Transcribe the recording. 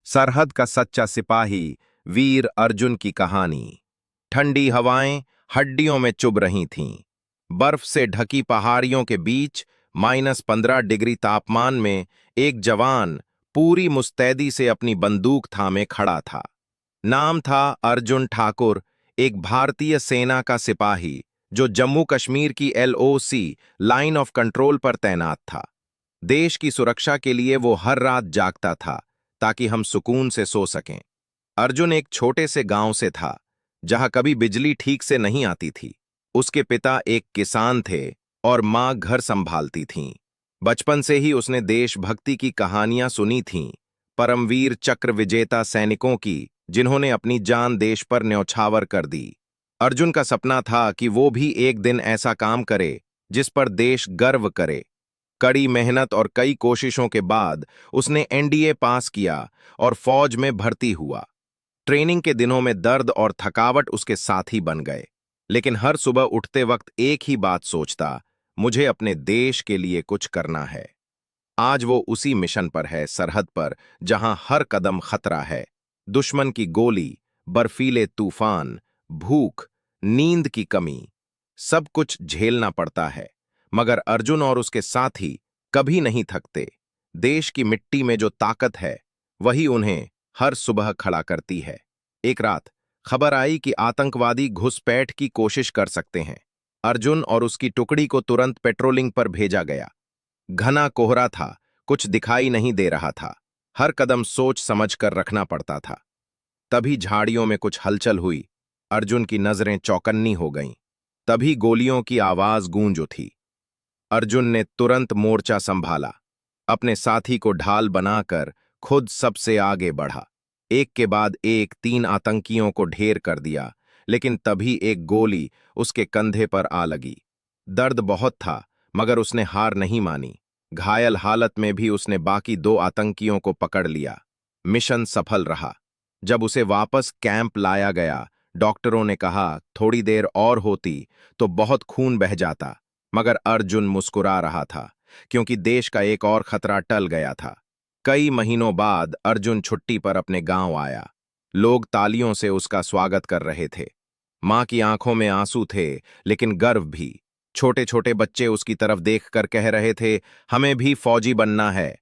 सरहद का सच्चा सिपाही वीर अर्जुन की कहानी। ठंडी हवाएं हड्डियों में चुभ रही थीं। बर्फ से ढकी पहाड़ियों के बीच -15 डिग्री तापमान में एक जवान पूरी मुस्तैदी से अपनी बंदूक थामे खड़ा था। नाम था अर्जुन ठाकुर, एक भारतीय सेना का सिपाही जो जम्मू कश्मीर की LOC लाइन ऑफ कंट्रोल पर तैनात था। देश की सुरक्षा के लिए वो हर रात जागता था ताकि हम सुकून से सो सकें। अर्जुन एक छोटे से गांव से था जहां कभी बिजली ठीक से नहीं आती थी। उसके पिता एक किसान थे और मां घर संभालती थीं। बचपन से ही उसने देशभक्ति की कहानियां सुनी थीं, परमवीर चक्र विजेता सैनिकों की जिन्होंने अपनी जान देश पर न्यौछावर कर दी। अर्जुन का सपना था कि वो भी एक दिन ऐसा काम करे जिस पर देश गर्व करे। कड़ी मेहनत और कई कोशिशों के बाद उसने NDA पास किया और फौज में भर्ती हुआ। ट्रेनिंग के दिनों में दर्द और थकावट उसके साथी बन गए, लेकिन हर सुबह उठते वक्त एक ही बात सोचता, मुझे अपने देश के लिए कुछ करना है। आज वो उसी मिशन पर है, सरहद पर, जहां हर कदम खतरा है। दुश्मन की गोली, बर्फीले तूफान, भूख, नींद की कमी, सब कुछ झेलना पड़ता है। मगर अर्जुन और उसके साथी कभी नहीं थकते। देश की मिट्टी में जो ताकत है वही उन्हें हर सुबह खड़ा करती है। एक रात खबर आई कि आतंकवादी घुसपैठ की कोशिश कर सकते हैं। अर्जुन और उसकी टुकड़ी को तुरंत पेट्रोलिंग पर भेजा गया। घना कोहरा था, कुछ दिखाई नहीं दे रहा था। हर कदम सोच समझ कर रखना पड़ता था। तभी झाड़ियों में कुछ हलचल हुई। अर्जुन की नजरें चौकन्नी हो गईं। तभी गोलियों की आवाज गूंज उठी। अर्जुन ने तुरंत मोर्चा संभाला। अपने साथी को ढाल बनाकर खुद सबसे आगे बढ़ा। एक के बाद एक 3 आतंकियों को ढेर कर दिया, लेकिन तभी एक गोली उसके कंधे पर आ लगी। दर्द बहुत था, मगर उसने हार नहीं मानी। घायल हालत में भी उसने बाकी 2 आतंकियों को पकड़ लिया। मिशन सफल रहा। जब उसे वापस कैंप लाया गया, डॉक्टरों ने कहा थोड़ी देर और होती तो बहुत खून बह जाता, मगर अर्जुन मुस्कुरा रहा था, क्योंकि देश का एक और खतरा टल गया था। कई महीनों बाद अर्जुन छुट्टी पर अपने गांव आया। लोग तालियों से उसका स्वागत कर रहे थे। मां की आंखों में आंसू थे, लेकिन गर्व भी। छोटे छोटे बच्चे उसकी तरफ देखकर कह रहे थे, हमें भी फौजी बनना है।